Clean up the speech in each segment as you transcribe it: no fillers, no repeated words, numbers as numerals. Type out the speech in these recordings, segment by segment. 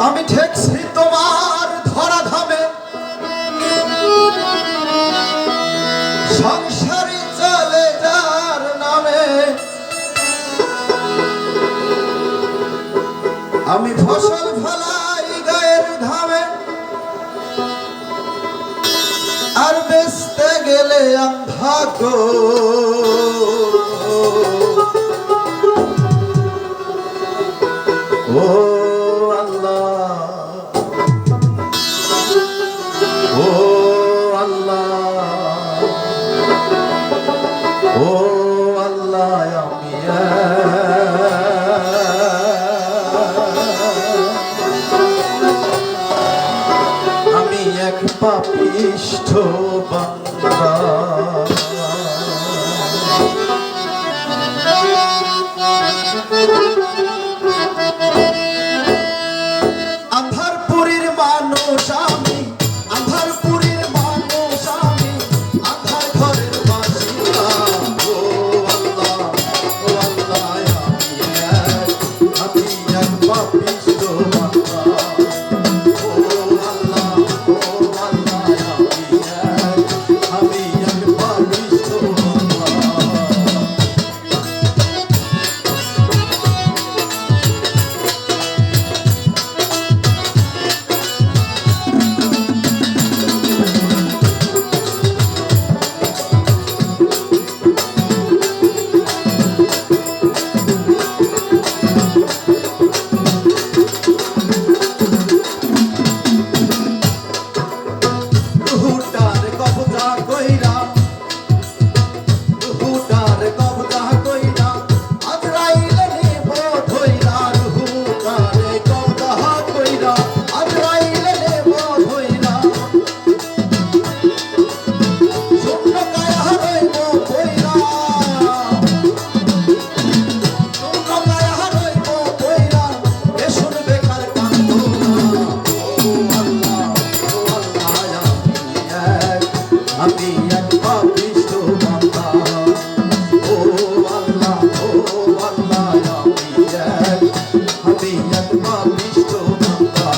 আমি ঠেকছি তোমার ধরা ধামে, সংসারী চলে যার নামে। আমি ফসল ফলাই গায়ের ঘামে, আর বেচতে গেলে আন্ধা গো। ও আল্লাহ, ও আল্লাহ, ও আল্লাহ, আমি এক পাপিষ্ঠ বান্দা। আন্ধারপুরীর মানুষ আমি, আন্ধারপুরীর মানুষ আমি, আন্ধার ঘরের বাসিন্দা। ও আল্লাহ, ও আল্লাহ, আমি এক পাপিষ্ঠ বান্দা। ও আল্লাহ, ও আল্লাহ, আমি এক পাপিষ্ঠ বান্দা। আমি এক পাপিষ্ঠ বান্দা। ও আল্লাহ, ও আল্লাহ, আমি এক পাপিষ্ঠ বান্দা।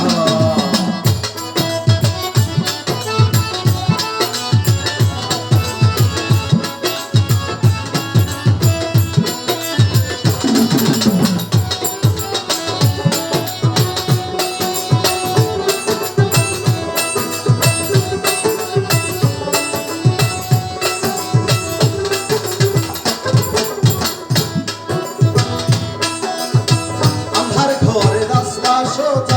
সোজা